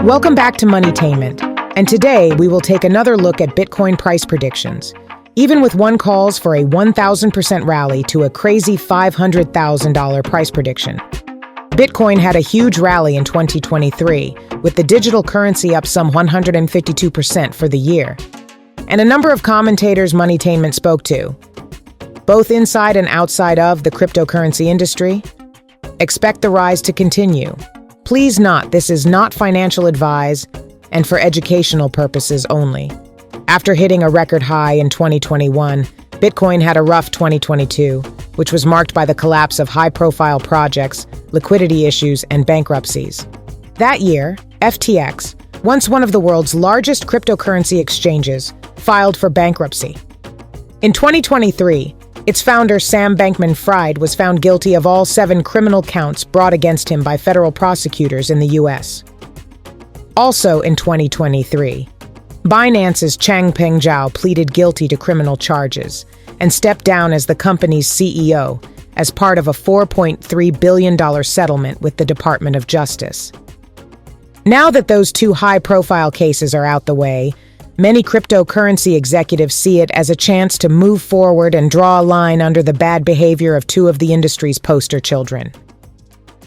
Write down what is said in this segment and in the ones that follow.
Welcome back to Moneytainment, and today we will take another look at Bitcoin price predictions. Even with one calls for a 1,000% rally to a crazy $500,000 price prediction. Bitcoin had a huge rally in 2023, with the digital currency up some 152% for the year. And a number of commentators Moneytainment spoke to, both inside and outside of the cryptocurrency industry, expect the rise to continue. Please note, this is not financial advice and for educational purposes only. After hitting a record high in 2021, Bitcoin had a rough 2022, which was marked by the collapse of high-profile projects, liquidity issues, and bankruptcies. That year, FTX, once one of the world's largest cryptocurrency exchanges, filed for bankruptcy. In 2023, its founder Sam Bankman-Fried was found guilty of all 7 criminal counts brought against him by federal prosecutors in the U.S. Also in 2023, Binance's Changpeng Zhao pleaded guilty to criminal charges and stepped down as the company's CEO as part of a $4.3 billion settlement with the Department of Justice. Now that those 2 high-profile cases are out the way, many cryptocurrency executives see it as a chance to move forward and draw a line under the bad behavior of 2 of the industry's poster children.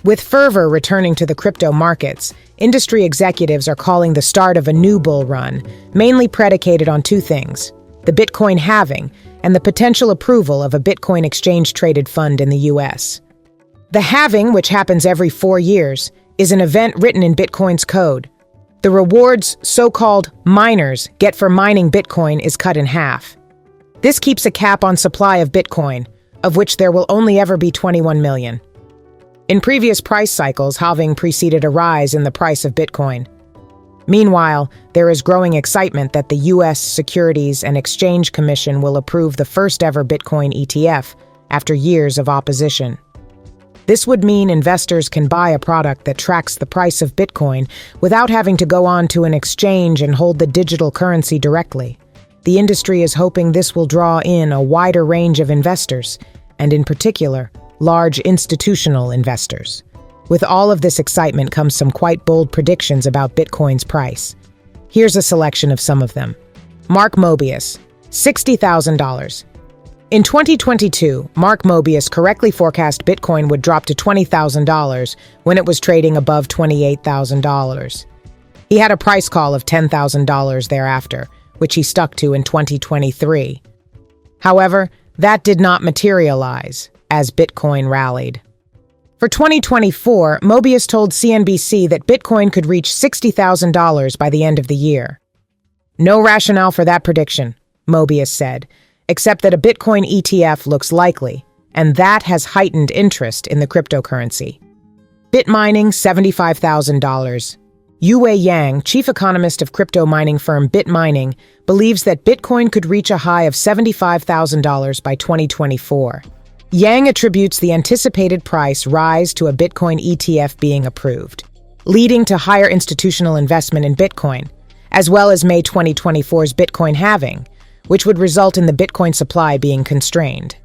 With fervor returning to the crypto markets, industry executives are calling the start of a new bull run, mainly predicated on 2 things: the Bitcoin halving and the potential approval of a Bitcoin exchange-traded fund in the U.S. The halving, which happens every 4 years, is an event written in Bitcoin's code. The rewards so-called miners get for mining Bitcoin is cut in half. This keeps a cap on supply of Bitcoin, of which there will only ever be 21 million. In previous price cycles, halving preceded a rise in the price of Bitcoin. Meanwhile, there is growing excitement that the U.S. Securities and Exchange Commission will approve the first-ever Bitcoin ETF after years of opposition. This would mean investors can buy a product that tracks the price of Bitcoin without having to go on to an exchange and hold the digital currency directly. The industry is hoping this will draw in a wider range of investors, and in particular, large institutional investors. With all of this excitement comes some quite bold predictions about Bitcoin's price. Here's a selection of some of them. Mark Mobius, $60,000. In 2022, Mark Mobius correctly forecast Bitcoin would drop to $20,000 when it was trading above $28,000. He had a price call of $10,000 thereafter, which he stuck to in 2023. However, that did not materialize, as Bitcoin rallied. For 2024, Mobius told CNBC that Bitcoin could reach $60,000 by the end of the year. No rationale for that prediction, Mobius said, except that a Bitcoin ETF looks likely, and that has heightened interest in the cryptocurrency. Bitmining, $75,000. Yue Yang, chief economist of crypto mining firm Bitmining, believes that Bitcoin could reach a high of $75,000 by 2024. Yang attributes the anticipated price rise to a Bitcoin ETF being approved, leading to higher institutional investment in Bitcoin, as well as May 2024's Bitcoin halving, which would result in the Bitcoin supply being constrained.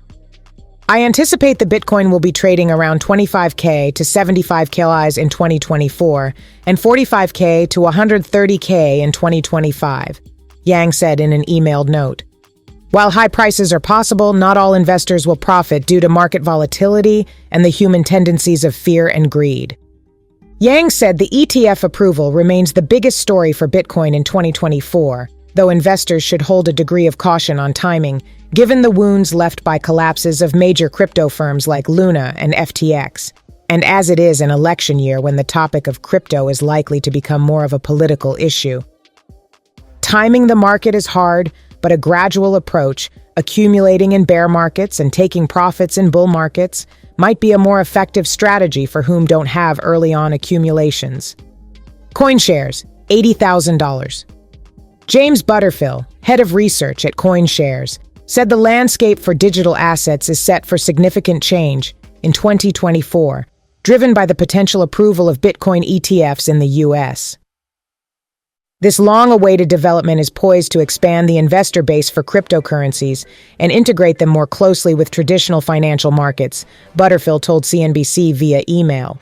I anticipate the Bitcoin will be trading around 25K to 75K in 2024 and 45K to 130K in 2025, Yang said in an emailed note. While high prices are possible, not all investors will profit due to market volatility and the human tendencies of fear and greed. Yang said the ETF approval remains the biggest story for Bitcoin in 2024, though investors should hold a degree of caution on timing, given the wounds left by collapses of major crypto firms like Luna and FTX, and as it is an election year when the topic of crypto is likely to become more of a political issue. Timing the market is hard, but a gradual approach, accumulating in bear markets and taking profits in bull markets, might be a more effective strategy for whom don't have early-on accumulations. CoinShares, $80,000. James Butterfill, head of research at CoinShares, said the landscape for digital assets is set for significant change in 2024, driven by the potential approval of Bitcoin ETFs in the U.S. This long-awaited development is poised to expand the investor base for cryptocurrencies and integrate them more closely with traditional financial markets, Butterfill told CNBC via email.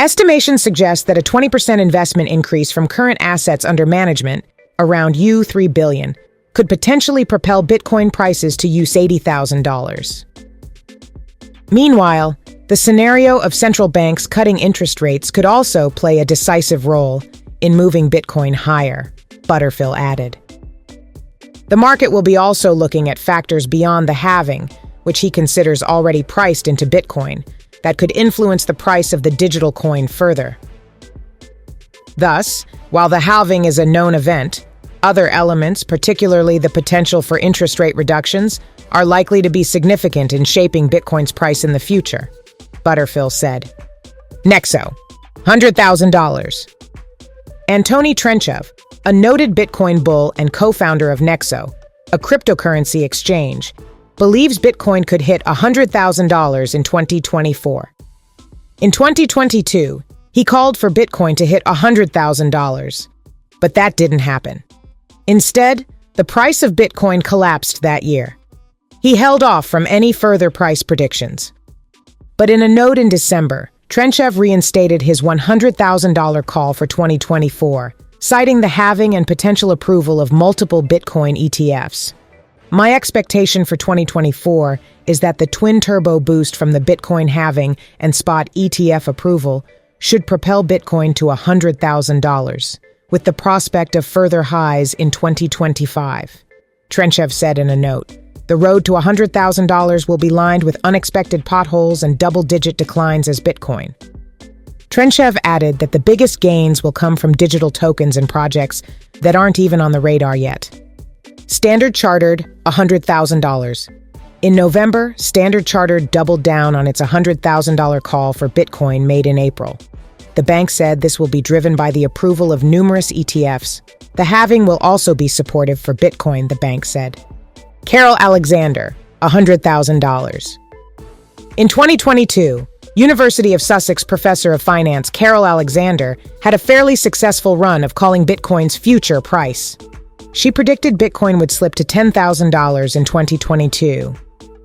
Estimations suggest that a 20% investment increase from current assets under management, around $3 billion, could potentially propel Bitcoin prices to $80,000. Meanwhile, the scenario of central banks cutting interest rates could also play a decisive role in moving Bitcoin higher, Butterfield added. The market will be also looking at factors beyond the halving, which he considers already priced into Bitcoin, that could influence the price of the digital coin further. Thus, while the halving is a known event, other elements, particularly the potential for interest rate reductions, are likely to be significant in shaping Bitcoin's price in the future, Butterfield said. Nexo, $100,000. Antony Trenchev, a noted Bitcoin bull and co-founder of Nexo, a cryptocurrency exchange, believes Bitcoin could hit $100,000 in 2024. In 2022, he called for Bitcoin to hit $100,000, but that didn't happen. Instead, the price of Bitcoin collapsed that year. He held off from any further price predictions. But in a note in December, Trenchev reinstated his $100,000 call for 2024, citing the halving and potential approval of multiple Bitcoin ETFs. My expectation for 2024 is that the twin turbo boost from the Bitcoin halving and spot ETF approval should propel Bitcoin to $100,000, with the prospect of further highs in 2025. Trenchev said in a note, "The road to $100,000 will be lined with unexpected potholes and double-digit declines as Bitcoin." Trenchev added that the biggest gains will come from digital tokens and projects that aren't even on the radar yet. Standard Chartered, $100,000. In November, Standard Chartered doubled down on its $100,000 call for Bitcoin made in April. The bank said this will be driven by the approval of numerous ETFs. The halving will also be supportive for Bitcoin, the bank said. Carol Alexander, $100,000. In 2022, University of Sussex professor of finance Carol Alexander had a fairly successful run of calling Bitcoin's future price. She predicted Bitcoin would slip to $10,000 in 2022.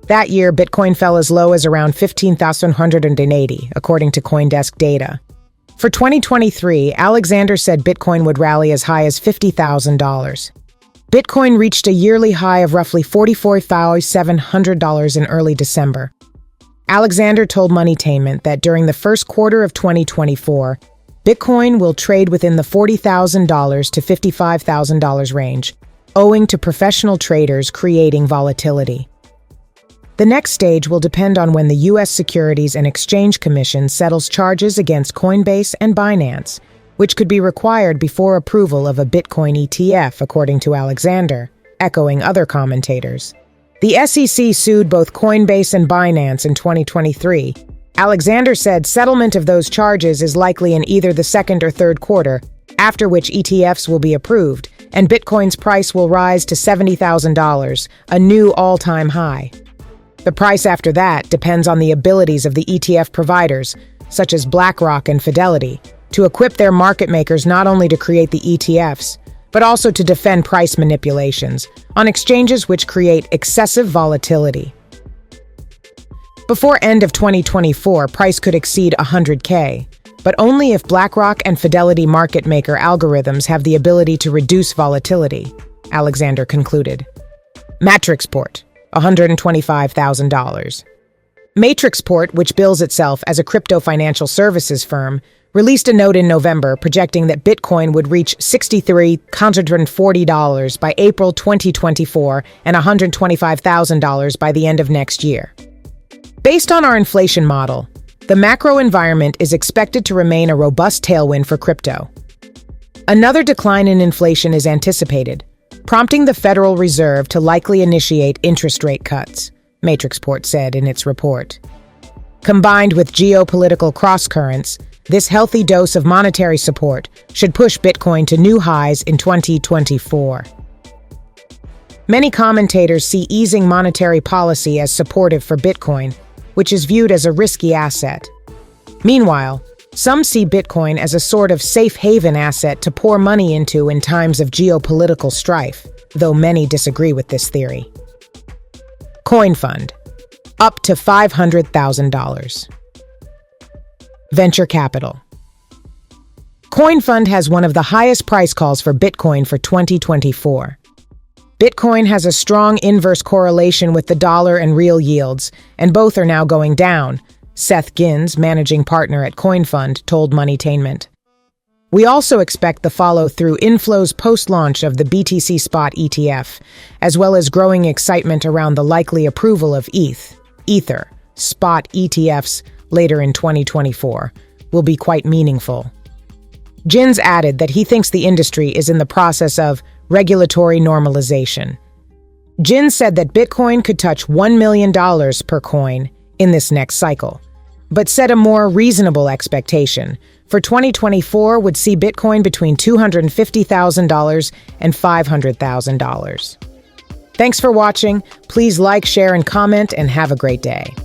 That year, Bitcoin fell as low as around $15,180, according to CoinDesk data. For 2023, Alexander said Bitcoin would rally as high as $50,000. Bitcoin reached a yearly high of roughly $44,700 in early December. Alexander told Moneytainment that during the first quarter of 2024, Bitcoin will trade within the $40,000 to $55,000 range, owing to professional traders creating volatility. The next stage will depend on when the U.S. Securities and Exchange Commission settles charges against Coinbase and Binance, which could be required before approval of a Bitcoin ETF, according to Alexander, echoing other commentators. The SEC sued both Coinbase and Binance in 2023. Alexander said settlement of those charges is likely in either the second or third quarter, after which ETFs will be approved, and Bitcoin's price will rise to $70,000, a new all-time high. The price after that depends on the abilities of the ETF providers, such as BlackRock and Fidelity, to equip their market makers not only to create the ETFs, but also to defend price manipulations on exchanges which create excessive volatility. Before end of 2024, price could exceed $100K, but only if BlackRock and Fidelity market maker algorithms have the ability to reduce volatility, Alexander concluded. Matrixport, $125,000. Matrixport, which bills itself as a crypto financial services firm, released a note in November projecting that Bitcoin would reach $6,340 by April 2024 and $125,000 by the end of next year. Based on our inflation model, the macro environment is expected to remain a robust tailwind for crypto. Another decline in inflation is anticipated, prompting the Federal Reserve to likely initiate interest rate cuts, Matrixport said in its report. Combined with geopolitical crosscurrents, this healthy dose of monetary support should push Bitcoin to new highs in 2024. Many commentators see easing monetary policy as supportive for Bitcoin, which is viewed as a risky asset. Meanwhile, some see Bitcoin as a sort of safe haven asset to pour money into in times of geopolitical strife, though many disagree with this theory. Coin Fund, up to $500,000. Venture capital, CoinFund has one of the highest price calls for Bitcoin for 2024. Bitcoin has a strong inverse correlation with the dollar and real yields, and both are now going down, Seth Gins, managing partner at CoinFund, told Moneytainment. We also expect the follow-through inflows post-launch of the BTC Spot ETF, as well as growing excitement around the likely approval of Ether, Spot ETFs later in 2024, will be quite meaningful. Gins added that he thinks the industry is in the process of regulatory normalization. Gins said that Bitcoin could touch $1 million per coin in this next cycle, but set a more reasonable expectation for 2024 would see Bitcoin between $250,000 and $500,000. Thanks for watching. Please like, share, and comment, and have a great day.